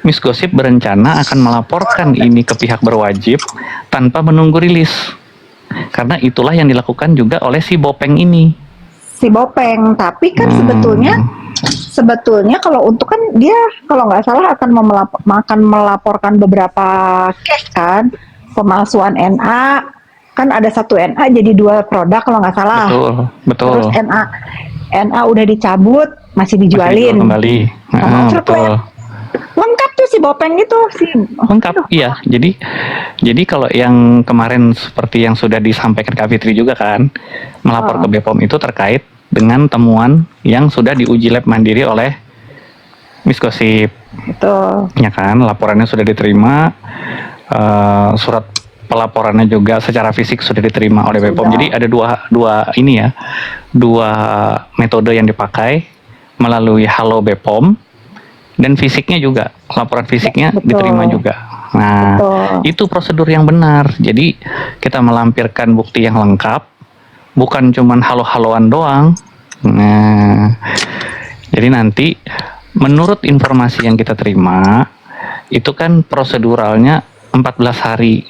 Miss Gosip berencana akan melaporkan ini ke pihak berwajib tanpa menunggu rilis. Karena itulah yang dilakukan juga oleh si Bopeng ini. Si Bopeng, tapi kan sebetulnya kalau untuk kan dia kalau nggak salah akan melaporkan beberapa case kan, pemalsuan NA, kan ada satu NA jadi 2 produk kalau nggak salah. Betul. Terus NA udah dicabut, masih dijualin. Masih dijual kembali. Betul. Lengkap tuh si Bopeng itu lengkap. Iya, jadi kalau yang kemarin seperti yang sudah disampaikan Kak Fitri juga kan, melapor ke BPOM itu terkait dengan temuan yang sudah diuji lab mandiri oleh Miss Gosip. Betul. Ya kan, laporannya sudah diterima, surat pelaporannya juga secara fisik sudah diterima oleh BPOM. Jadi ada dua metode yang dipakai, melalui Halo BPOM dan fisiknya juga, laporan fisiknya diterima juga. Nah, itu prosedur yang benar. Jadi kita melampirkan bukti yang lengkap, bukan cuman halo-haloan doang. Nah, jadi nanti menurut informasi yang kita terima, itu kan proseduralnya 14 hari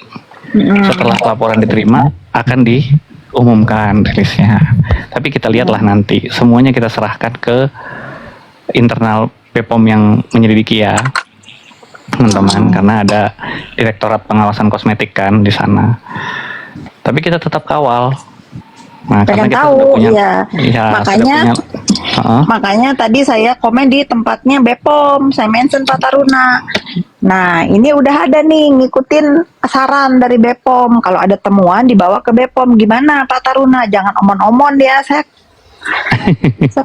setelah laporan diterima akan diumumkan rilisnya. Tapi kita lihatlah nanti, semuanya kita serahkan ke internal BPOM yang menyelidiki ya, teman-teman, karena ada Direktorat Pengawasan Kosmetik kan di sana. Tapi kita tetap kawal. Nah, karena kita tahu, punya, makanya tadi saya komen di tempatnya BPOM, saya mention Pak Taruna. Nah, ini udah ada nih ngikutin saran dari BPOM, kalau ada temuan dibawa ke BPOM. Gimana Pak Taruna? Jangan omon-omon dia. Saya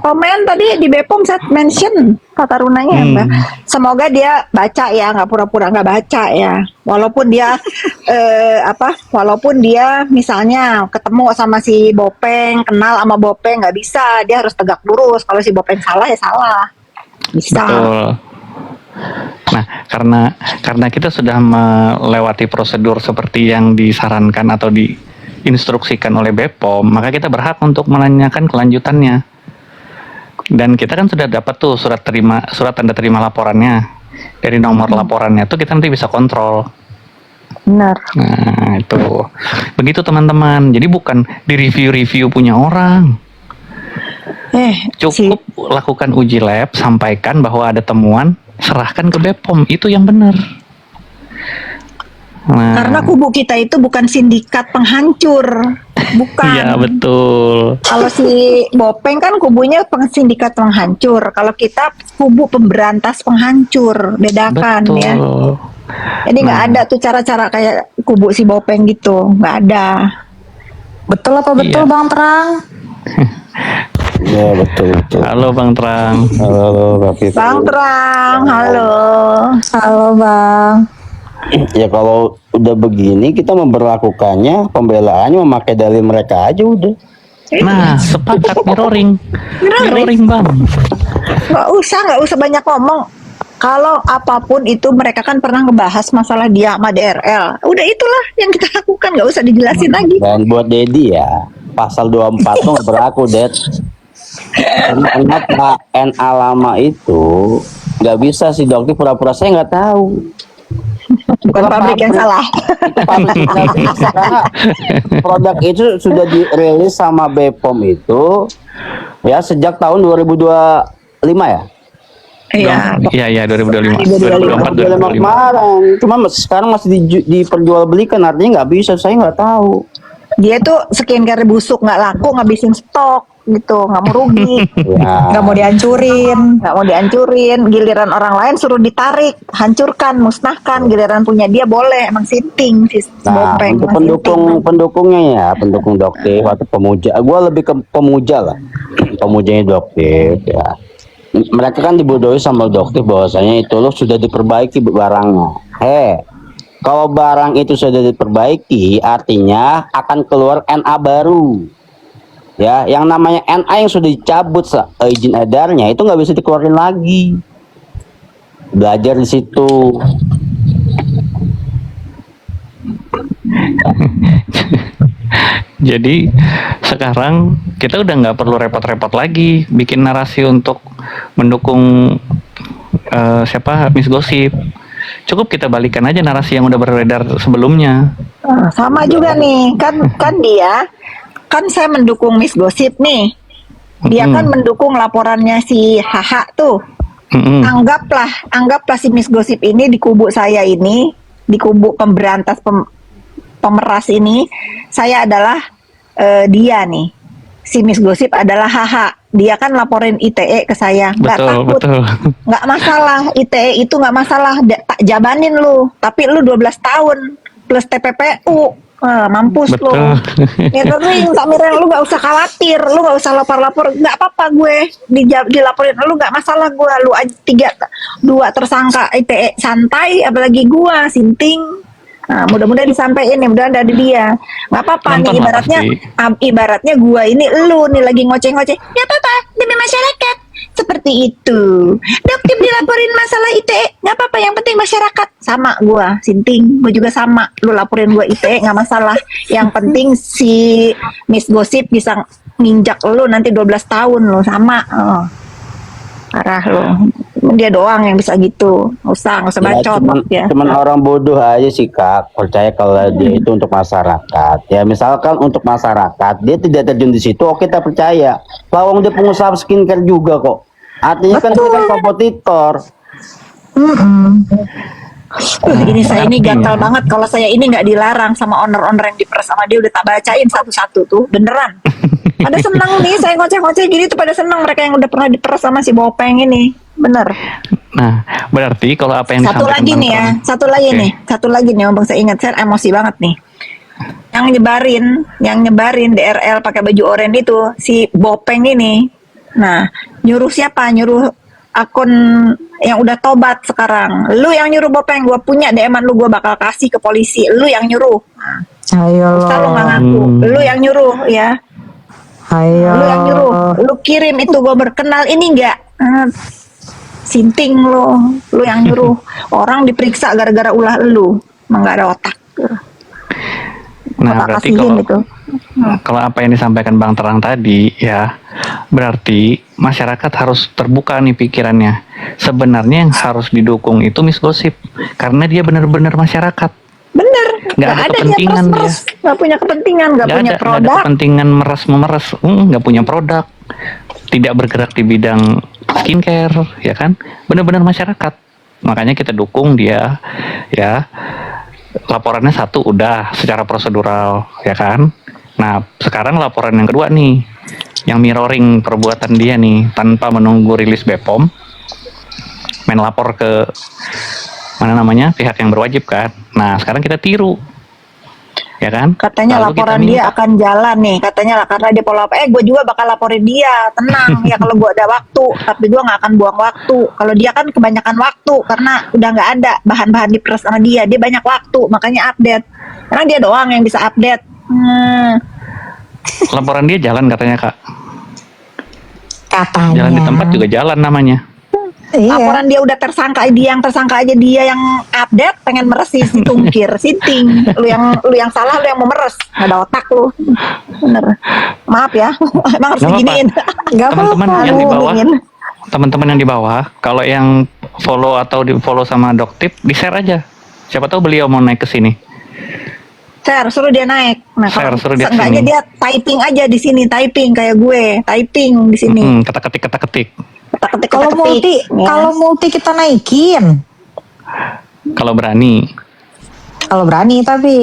komen tadi di BPOM, saya mention Pak Tarunanya. Semoga dia baca ya, nggak pura-pura nggak baca ya. Walaupun dia walaupun dia misalnya ketemu sama si Bopeng, kenal sama Bopeng, nggak bisa, dia harus tegak lurus. Kalau si Bopeng salah ya salah. Bisa. Betul. Nah, karena kita sudah melewati prosedur seperti yang disarankan atau diinstruksikan oleh BPOM, maka kita berhak untuk menanyakan kelanjutannya. Dan kita kan sudah dapat tuh surat tanda terima laporannya. Dari nomor laporannya tuh kita nanti bisa kontrol. Benar. Nah, itu. Begitu teman-teman. Jadi bukan di review punya orang. Cukup lakukan uji lab, sampaikan bahwa ada temuan, serahkan ke BPOM, itu yang benar. Nah, karena kubu kita itu bukan sindikat penghancur, bukan. Iya betul. Kalau si Bopeng kan kubunya sindikat penghancur, kalau kita kubu pemberantas penghancur, bedakan betul. Ya. Jadi nggak ada tuh cara-cara kayak kubu si Bopeng gitu, nggak ada. Betul apa betul Bang Terang? Ya betul. Halo Bang Terang. Halo Bang Terang, halo Bang. Ya kalau udah begini kita memperlakukannya, pembelaannya memakai dalil mereka aja udah. Nah, sepakat mirroring Bang. Nggak usah banyak ngomong. Kalau apapun itu mereka kan pernah ngebahas masalah dia sama DRL. Udah itulah yang kita lakukan, nggak usah dijelasin lagi. Dan buat Dedi ya, pasal 24 tuh nggak berlaku, Ded. Karena NA lama itu nggak bisa si dokter pura-pura saya nggak tahu. Bukan pabrik yang salah. Karena produk itu sudah dirilis sama BPOM itu ya sejak tahun 2025 ya. Iya 2025 kemarin. Cuma sekarang masih diperjualbelikan, artinya nggak bisa, saya nggak tahu. Dia tuh skincare busuk, nggak laku, ngabisin stok gitu, nggak mau rugi, nggak mau dihancurin, giliran orang lain suruh ditarik, hancurkan, musnahkan, giliran punya dia boleh, emang sinting si Bopeng. Untuk pendukungnya ya, pendukung dokter atau pemuja, gue lebih ke pemuja lah, pemujanya dokter ya. Mereka kan dibodohi sama dokter bahwasanya itu loh sudah diperbaiki barangnya. Kalau barang itu sudah diperbaiki, artinya akan keluar NA baru. Ya, yang namanya NA yang sudah dicabut izin edarnya itu nggak bisa dikeluarin lagi. Belajar di situ. Jadi sekarang kita udah nggak perlu repot-repot lagi bikin narasi untuk mendukung siapa Miss Gosip. Cukup kita balikan aja narasi yang udah beredar sebelumnya. Sama juga nih, kan dia, kan saya mendukung Miss Gosip nih. Dia kan mendukung laporannya si Haha tuh. Anggaplah si Miss Gosip ini di kubu saya ini, di kubu pemberantas pemeras ini, saya adalah dia nih. Si Miss Gosip adalah Haha. Dia kan laporin ITE ke saya, nggak takut, nggak masalah. ITE itu nggak masalah, tak jabanin lu, tapi lu 12 tahun plus TPPU, mampus lu. Catering, Tamireng, lu nggak usah khawatir, lu nggak usah lapor-lapor, nggak apa-apa gue dilaporin, lu nggak masalah gue, lu aja 2 tersangka ITE santai, apalagi gua Sinting. Nah, mudah-mudahan disampaikan nih, mudah-mudahan dari dia. Nggak apa-apa nih, ibaratnya gua ini lu nih lagi ngoceh-ngoceh. Ya apa-apa, demi masyarakat. Seperti itu. Dokter dilaporin masalah ITE, nggak apa-apa, yang penting masyarakat. Sama gua, Sinting, gua juga sama. Lu laporin gua ITE nggak masalah. Yang penting si Miss Gosip bisa nginjak lu nanti 12 tahun lu, sama. Parah lo, dia doang yang bisa gitu, nggak usah bacot ya. Cuman orang bodoh aja sih Kak, percaya kalau dia itu untuk masyarakat. Ya misalkan untuk masyarakat, dia tidak terjun di situ, oke kita percaya. Lawang dia pengusaha skincare juga kok. Artinya kan dia kan kompetitor. Ini saya ini gatal banget kalau saya ini nggak dilarang sama owner-owner yang diperes sama dia, udah tak bacain satu-satu tuh, beneran. Pada seneng nih, saya ngoceh-ngoceh gini tuh pada seneng, mereka yang udah pernah diperes sama si Bopeng ini, bener. Nah, berarti kalau apa yang satu lagi nih ya, satu lagi nih, Bang, saya ingat, saya emosi banget nih. Yang nyebarin DRL pakai baju oranye itu si Bopeng ini. Nah, nyuruh siapa? Nyuruh akun yang udah tobat sekarang. Lu yang nyuruh Bopeng, gua punya DM-an lu, gua bakal kasih ke polisi. Lu yang nyuruh. Ayo lu nggak ngaku, lu yang nyuruh ya. Ayo. Lu yang nyuruh, lu kirim itu, gue berkenal ini enggak, Sinting lu yang nyuruh. Orang diperiksa gara-gara ulah lu, emang gak ada otak. Nah, berarti kalau apa yang disampaikan Bang Terang tadi ya, berarti masyarakat harus terbuka nih pikirannya. Sebenarnya yang harus didukung itu Miss Gosip, karena dia benar-benar masyarakat. Bener, nggak ada kepentingan dia, nggak punya kepentingan, nggak punya produk, nggak ada kepentingan memeras, nggak punya produk, tidak bergerak di bidang skincare, ya kan, benar-benar masyarakat. Makanya kita dukung dia, ya. Laporannya 1 udah secara prosedural, ya kan. Nah, sekarang laporan yang kedua nih, yang mirroring perbuatan dia nih, tanpa menunggu rilis BPOM, main lapor ke pihak yang berwajib kan. Nah, sekarang kita tiru, ya kan. Katanya lalu laporan dia akan jalan nih, katanya lah, karena dia follow up. Gue juga bakal laporin dia, tenang ya, kalau gue ada waktu, tapi gue nggak akan buang waktu. Kalau dia kan kebanyakan waktu karena udah nggak ada bahan-bahan diperes sama dia banyak waktu, makanya update. Karena dia doang yang bisa update. Laporan dia jalan katanya Kak. Katanya. Jalan di tempat juga jalan namanya. Iya. Laporan dia udah tersangka, dia yang update, pengen meres si tungkir, Sinting. Lu yang salah, lu yang mau meres, nggak ada otak lu. Bener. Maaf ya, emang harus diginiin. Teman-teman yang di bawah, kalau yang follow atau di follow sama Doktip, di share aja. Siapa tahu beliau mau naik ke sini. Share, suruh dia naik. Nah, share, kalau seenggaknya dia typing aja di sini, typing kayak gue, typing di sini. Kata-ketik. Kalau multi kita naikin. Kalau berani tapi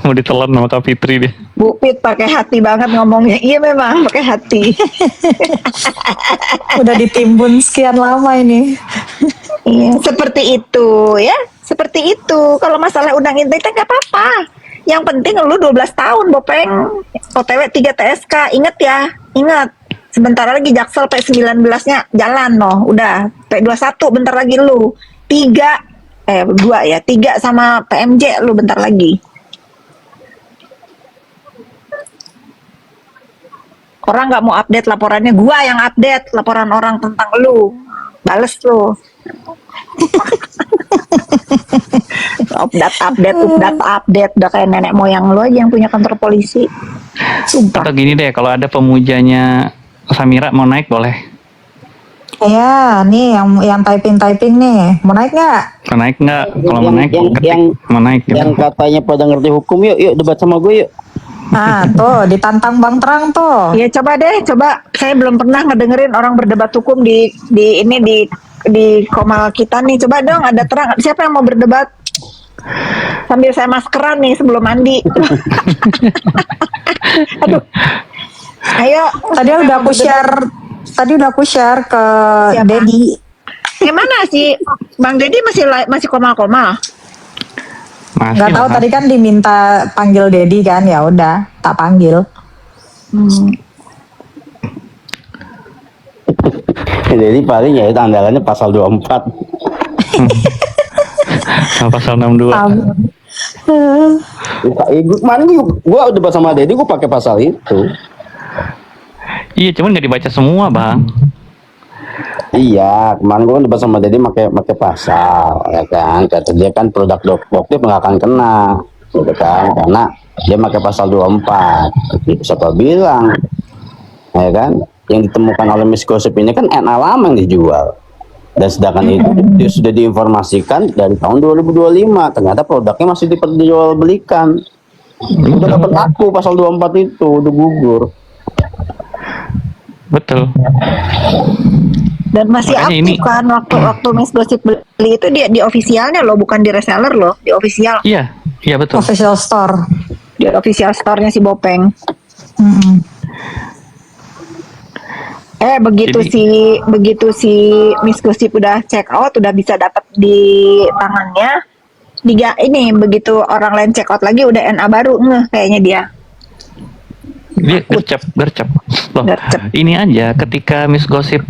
mau ditelan sama Kak Fitri deh. Bu Pit pakai hati banget ngomongnya. Iya memang pakai hati. Udah ditimbun sekian lama ini. Iya, seperti itu ya. Seperti itu. Kalau masalah undang integritas nggak apa-apa. Yang penting lu 12 tahun Bopeng. OTW 3 TSK. Ingat ya. Ingat. Sebentar lagi Jaksel P19-nya jalan udah P21 bentar lagi lu 3 sama PMJ lu bentar lagi. Orang nggak mau update laporannya, gua yang update laporan orang tentang lu, bales lu. update udah kayak nenek moyang lu aja yang punya kantor polisi. Sumpah. Atau gini deh, kalau ada pemujanya Samira mau naik boleh. Ya, nih yang typing nih. Mau naik nggak? Mau naik nggak? Kalau mau naik, ketik. Mau naik gitu. Yang katanya pada ngerti hukum, yuk debat sama gue yuk. Ah, tuh ditantang Bang Terang tuh. Ya coba deh, coba. Saya belum pernah ngedengerin orang berdebat hukum di komal kita nih. Coba dong, ada Terang. Siapa yang mau berdebat? Sambil saya maskeran nih sebelum mandi. Aduh. Ayo. Tadi udah aku share ke Siapa? Dedi. Gimana sih Bang Dedi masih komal-komal? Masih Nggak tahu lah. tadi kan diminta panggil Dedi kan, ya udah tak panggil. Jadi paling ya itu andalannya pasal 24. Sama pasal 62. Kemarin gue debat sama Dedi, gue pakai pasal itu. Iya, cuman nggak dibaca semua, Bang. Iya, kemarin gue debat sama Dedi pakai pasal, ya kan? Kata dia kan produk dokter nggak akan kena, gitu kan? Karena dia pakai pasal 24. Siapa bilang, ya kan? Yang ditemukan oleh Miss Gosip ini kan NA lama yang dijual. Dan sedangkan itu dia sudah diinformasikan dari tahun 2025. Ternyata produknya masih diperjualbelikan. Udah dapat aku pasal 24 itu, udah gugur. Betul. Dan masih Makanya aktif ini- kan waktu Miss Gosip beli itu dia di officialnya loh, bukan di reseller loh, di official, Iya, iya betul. Official store. di official store-nya si Bopeng. Mm-mm. Begitu si Miss Gosip udah check out, udah bisa dapat di tangannya. Begitu orang lain check out lagi udah NA baru kayaknya dia. Dia gercep. Loh, Gercep. ini aja ketika Miss Gosip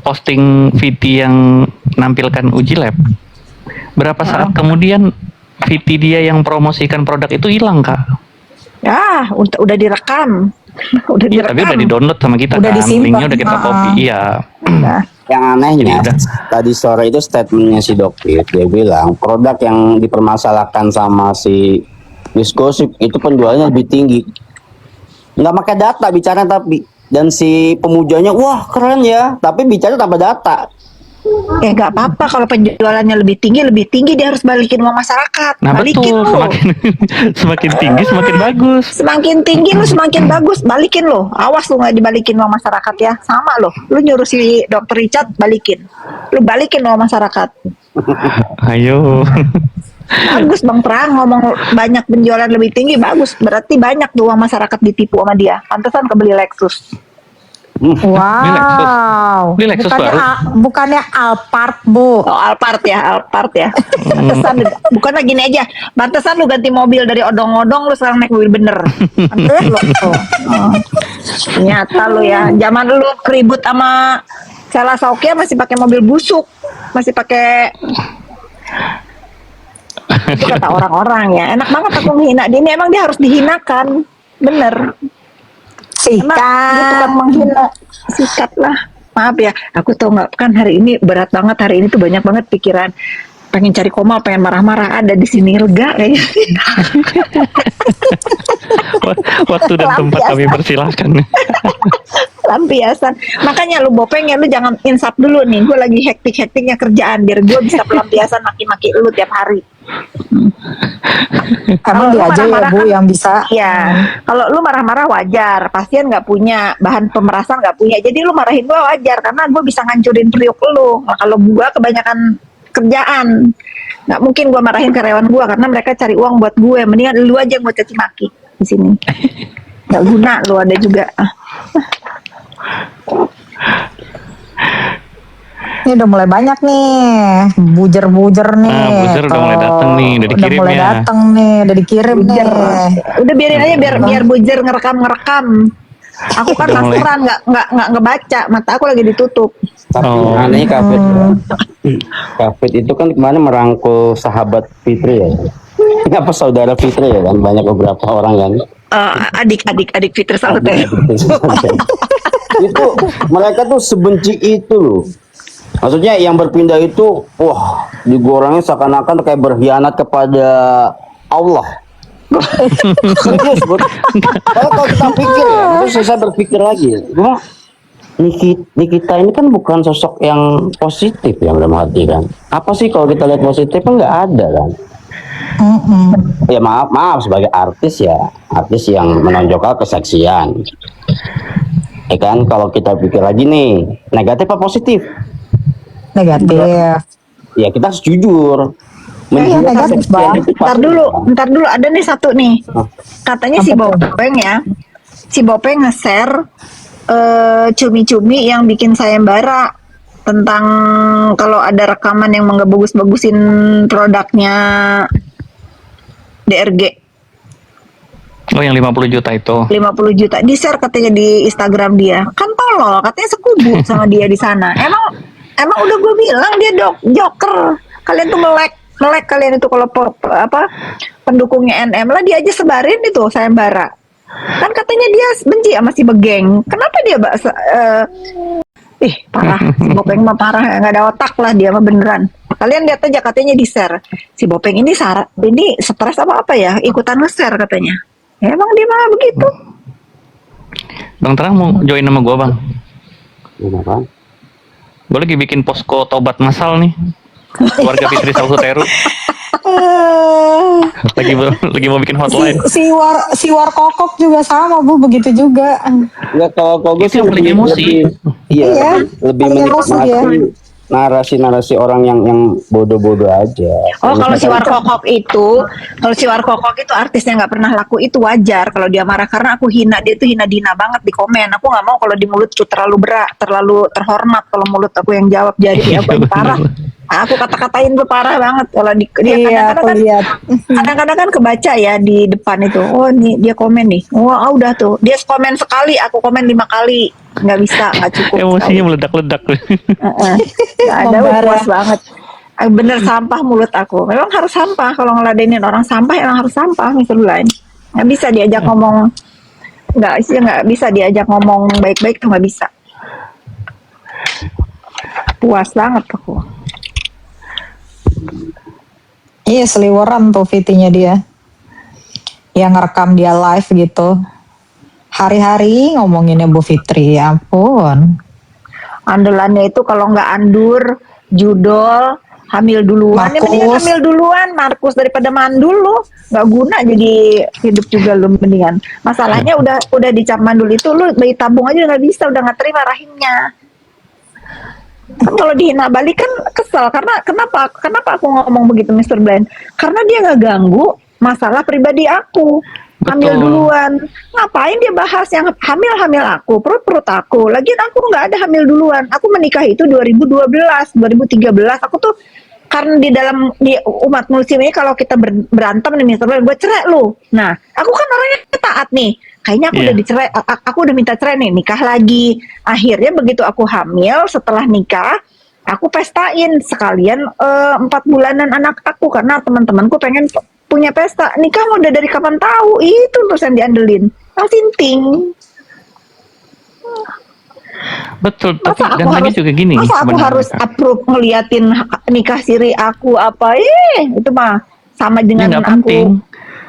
posting VT yang nampilkan uji lab, berapa saat kemudian VT dia yang promosikan produk itu hilang, Kak. Ya, udah direkam. Udah Iya, tapi udah di-download sama kita Udah kan. disimpan. Linknya udah kita copy. Iya. Nah, Yang anehnya, Jadi udah. tadi sore itu statementnya si Dokter, dia bilang produk yang dipermasalahkan sama si Miss Gosip itu penjualannya lebih tinggi. Nggak pakai data bicara tapi, dan si pemujanya wah keren ya, tapi bicara tanpa data. nggak apa-apa kalau penjualannya lebih tinggi dia harus balikin uang masyarakat. Nah, Balikin betul. lo. Semakin tinggi semakin bagus. Semakin tinggi lu semakin bagus, balikin lo. Awas lu nggak dibalikin uang masyarakat ya. Sama lo. Lu nyuruh si Dokter Richard balikin. Lu balikin uang masyarakat. Ayo. Bagus Bang Terang ngomong banyak penjualan lebih tinggi, bagus. Berarti banyak tuh uang masyarakat ditipu sama dia. Pantesan kebeli Lexus. Wow. Ini Lexus baru. Bukannya Alphard, Bu. Oh, Alphard ya. Pantesan bukan lagi gini aja. Pantesan lu ganti mobil dari odong-odong lu sekarang naik mobil bener. Pantesan lu. Oh. Ternyata lu ya. Zaman lu keribut sama Sela Saukia masih pakai mobil busuk. Masih pakai itu kata orang-orang ya. Enak banget aku menghina dia. Ini emang dia harus dihinakan. Bener. Emang dia tukang menghina. Sikat lah. Maaf ya, aku tau nggak kan hari ini berat banget, hari ini tuh banyak banget pikiran, pengen cari koma, pengen marah-marah, ada di sini lega kayaknya. Waktu dan tempat kami persilahkan. Lampiasan. Makanya lu Bopeng ya, lu jangan insap dulu nih. Gue lagi hektik-hektiknya kerjaan biar gue bisa pelampiasan maki-maki lu tiap hari. Emang dia lu aja ya, marah-marah Bu, kan- yang bisa. Iya, kalau lu marah-marah wajar. Pasien nggak punya bahan pemerasan, nggak punya. Jadi lu marahin gue wajar karena gue bisa ngancurin periuk lu. Nah, kalau gue kebanyakan kerjaan, nggak mungkin gue marahin karyawan gue karena mereka cari uang buat gue. Mendingan lu aja yang gue caci maki di sini. Nggak guna lu ada juga. Ini udah mulai banyak nih, bujer-bujer nih. Nah, bujer udah mulai dateng nih, udah dikirim mulai ya. dateng nih, udah dikirim nih. Udah biarin aja biar bujer ngerekam. Aku kan Udah mulai. maskeran nggak ngebaca, mata aku lagi ditutup. Tapi Oh. anehnya Kafet itu kan kemarin merangkul sahabat Fitri ya. Apa saudara Fitri ya kan, banyak beberapa orang kan. Adik Fitri Salute. Itu mereka tuh sebenci itu loh. Maksudnya yang berpindah itu, wah, digorengnya seakan-akan kayak berkhianat kepada Allah. Serius, Bud. Kalau kita pikir ya, terus saya berpikir lagi, Nikita ini kan bukan sosok yang positif yang dalam hati kan. Apa sih kalau kita lihat positif kan nggak ada kan. Ya maaf sebagai artis yang menonjolkan keseksian. Ya kan, kalau kita pikir lagi nih, negatif apa positif? Negatif. Ya kita harus jujur. Iya, negatif, Bang. Ntar dulu ada nih satu nih. Katanya si Bopeng ya. Si Bopeng nge-share cumi-cumi yang bikin sayembara tentang kalau ada rekaman yang bagus-bagusin produknya DRG. Oh, yang 50 juta itu. 50 juta di-share katanya di Instagram dia. Kan tolol, katanya sekubu sama dia di sana. Emang udah gue bilang dia joker. Kalian tuh melek kalian itu kalau pendukungnya NM lah dia aja sebarin itu sayembara. Kan katanya dia benci sama si Begeng. Kenapa dia parah. Si Bopeng mah parah, nggak ada otak lah dia mah beneran. Kalian lihat aja katanya di-share. Si Bopeng ini stres apa ya? Ikutan nge-share katanya. Ya, emang dia mah begitu. Bang Terang mau join sama gua, Bang. Kenapa? Gue lagi bikin posko tobat masal nih. Warga Fitri Sausuteru. lagi mau bikin hotline. Si war kokok juga sama Bu, begitu juga. Ya kalau gue sih paling emosi. Lebih menikmati narasi orang yang bodoh-bodoh aja. Oh, kalau si Warkokok itu artisnya nggak pernah laku itu wajar kalau dia marah karena aku hina dia itu hina-dina banget di komen. Aku nggak mau kalau di mulut tuh terlalu berat, terlalu terhormat kalau mulut aku yang jawab jadi aku yang parah. Aku kata-katain tuh parah banget kalau dia kadang-kadang kan kebaca ya di depan itu. Oh, nih dia komen nih. Wah, udah tuh. Dia komen sekali, aku komen 5 kali. Nggak bisa, nggak cukup. Emosinya meledak-ledak. Ada puas banget. Bener sampah mulut aku. Memang harus sampah kalau ngeladenin orang sampah, emang harus sampah Mr. Blind. Nggak bisa diajak ngomong. Nggak bisa diajak ngomong baik-baik tuh nggak bisa. Puas banget aku. Iya, seliweran tuh VT-nya dia. Yang ngerekam dia live gitu. Hari-hari ngomonginnya Bu Fitri, ya ampun. Andalannya itu kalau nggak Andur, Judol, hamil duluan. Ya mendingan hamil duluan, Markus daripada mandul lu. Nggak guna jadi hidup juga lu mendingan. Masalahnya udah dicap mandul itu lu bayi tabung aja nggak bisa, udah nggak terima rahimnya. Kan kalau dihina balik kan kesel karena kenapa aku ngomong begitu Mr. Blind? Karena dia nggak ganggu masalah pribadi aku. Hamil duluan, ngapain dia bahas yang hamil aku, perut aku. Lagian aku nggak ada hamil duluan. Aku menikah itu 2012, 2013. Aku tuh karena di umat muslim ini kalau kita berantem nih misalnya gue cerai lu. Nah, aku kan orangnya taat nih. Kayaknya aku udah dicerai, aku udah minta cerai nih, nikah lagi. Akhirnya begitu aku hamil, setelah nikah, aku pestain sekalian 4 bulanan anak aku karena teman-temanku pengen punya pesta. Nikah udah dari kapan tahu? Itu terus yang diandelin. Sinting. Betul, tapi dan lagi juga gini. Masa aku harus approve ngeliatin nikah siri aku apa? Itu mah sama dengan aku.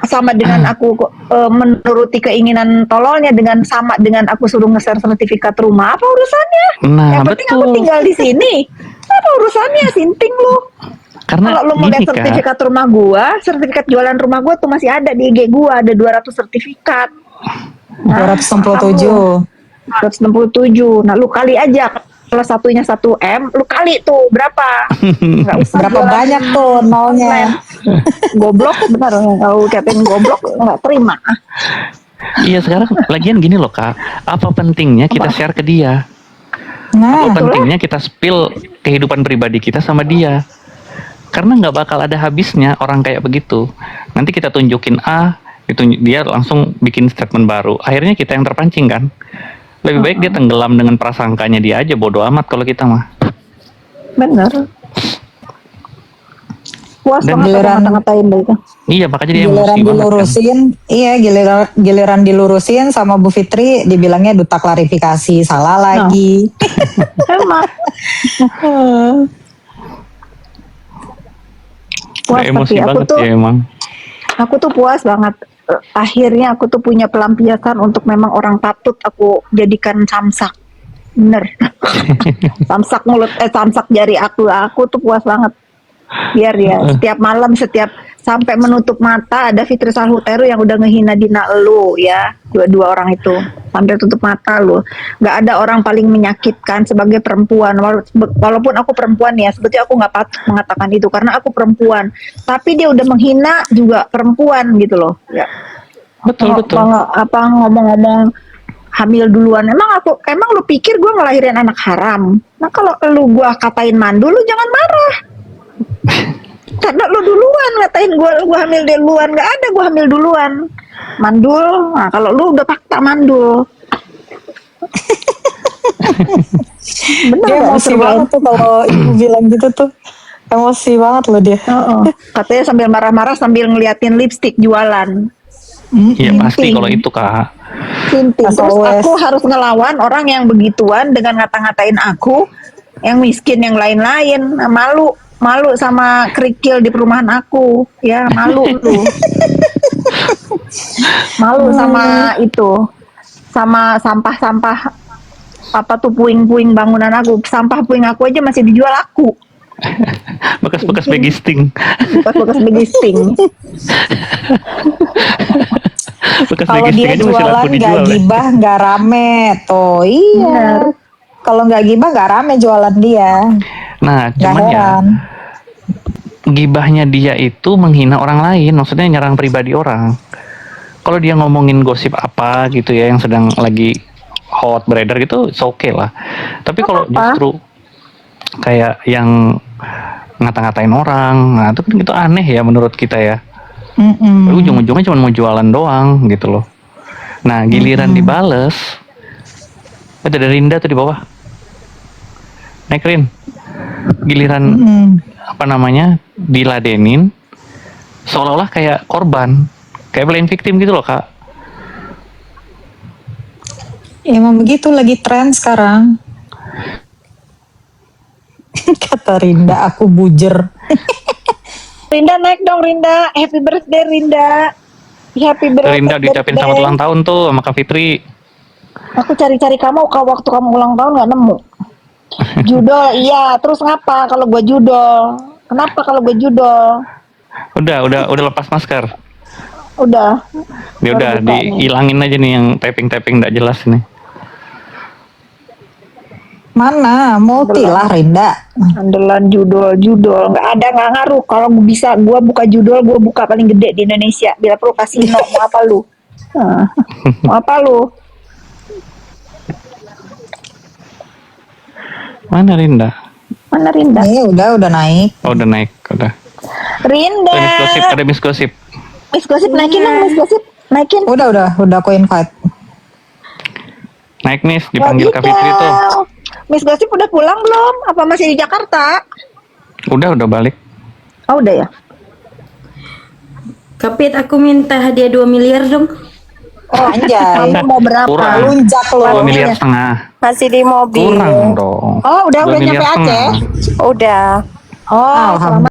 Sama dengan aku menuruti keinginan tololnya sama dengan aku suruh nge-share sertifikat rumah. Apa urusannya? Nah, yang penting aku tinggal di sini. Apa urusannya? Sinting lu. Karena kalau lu mau lihat sertifikat rumah gua, sertifikat jualan rumah gua tuh masih ada di IG gua, ada 200 sertifikat. 267. 267. Nah, lu kali aja kalau satunya 1M, lu kali tuh berapa? Enggak usah berapa banyak tuh nolnya. Goblok benar, kalau katain goblok enggak terima. Iya, sekarang lagian gini loh, Kak. Apa pentingnya kita share ke dia? Apa pentingnya kita spill kehidupan pribadi kita sama dia? Karena nggak bakal ada habisnya orang kayak begitu. Nanti kita tunjukin itu dia langsung bikin statement baru. Akhirnya kita yang terpancing kan. Lebih baik dia tenggelam dengan prasangkanya dia aja, bodoh amat kalau kita mah. Bener. Puas banget ngata-ngatain itu. Iya, makanya dia emosi dilurusin, kan? Iya, giliran dilurusin sama Bu Fitri dibilangnya duta klarifikasi, salah lagi. Emang. Puas, emosi banget tuh, ya emang. Aku tuh puas banget. Akhirnya aku tuh punya pelampiasan untuk memang orang patut aku jadikan samsak. bener. Samsak mulut, samsak jari aku tuh puas banget. Biar ya setiap malam, setiap sampai menutup mata ada Fitri Salhuteru yang udah ngehina Dina lu ya, dua orang itu sampai tutup mata lu. Nggak ada orang paling menyakitkan sebagai perempuan. Walaupun aku perempuan ya, sebetulnya aku nggak patut mengatakan itu karena aku perempuan. Tapi dia udah menghina juga perempuan gitu loh. Ya. Betul. Apa ngomong-ngomong hamil duluan. Emang lu pikir gue ngelahirin anak haram? Nah kalau lu gua katain mandul, lu jangan marah. Karena lu duluan ngatain gue hamil duluan. Nggak ada gue hamil duluan. Mandul. Nah kalau lu udah fakta mandul. Bener Dia gak, emosi banget tuh kalau ibu bilang gitu tuh. Emosi banget loh dia. Katanya sambil marah-marah sambil ngeliatin lipstik jualan. Iya pasti kalau itu Kak. Terus always. aku harus ngelawan orang yang begituan dengan ngata-ngatain aku, yang miskin, yang lain-lain. Nah, malu sama kerikil di perumahan aku, ya malu tuh. Malu sama itu, sama sampah-sampah apa tuh puing-puing bangunan aku. Sampah puing aku aja masih dijual aku. Bekas-bekas begisting. Bekas begisting. Kalau dia jualan nggak gibah nggak rame tuh, iya. Kalau nggak gibah nggak rame jualan dia. Nah, Nggak cuman ya heran. gibahnya dia itu menghina orang lain, maksudnya nyerang pribadi orang. Kalau dia ngomongin gosip apa gitu ya yang sedang lagi hot beredar gitu, it's okay lah. Tapi kalau justru kayak yang ngata-ngatain orang, nah itu kan gitu aneh ya menurut kita ya. Ujung-ujungnya cuma mau jualan doang gitu loh. Nah giliran dibales, ada Rinda tuh di bawah. Naik Rin, giliran apa namanya diladenin, seolah-olah kayak korban, kayak playing victim gitu loh Kak. Emang begitu lagi tren sekarang. Kata Rinda, aku bujer. Rinda naik dong Rinda, happy birthday Rinda. Happy birthday. Rinda diucapin selamat ulang tahun tuh sama Kak Fitri. Aku cari-cari kamu waktu kamu ulang tahun nggak nemu. Judol iya, terus ngapa kalau gue judol? Kenapa kalau gue judol? Udah lepas masker. Udah. Ya udah dihilangin aja nih yang typing nggak jelas nih. Mana multi lah Rinda. Andalan judol nggak ada, nggak ngaruh. Kalau bisa gue buka judol, gue buka paling gede di Indonesia. Bila perlu kasino, mau apa lu? Mau apa lu? Mana Rinda? Ini udah naik. Oh udah naik, udah. Rinda. Ada Miss Gosip. Miss Gosip naikin dong, Miss Gosip naikin. Udah aku invite. Naik Miss, dipanggil Kak Fitri tuh. Miss Gosip udah pulang belum? Apa masih di Jakarta? Udah balik. Oh udah ya. Kapit, aku minta hadiah 2 miliar dong. Oh Anjay. kamu mau berapa? Kurang. Lunjak 2,5 lo. miliar. Masih di mobil. Kurang dong. Oh udah 2,5 nyampe miliar. Aceh. Udah. Oh selamat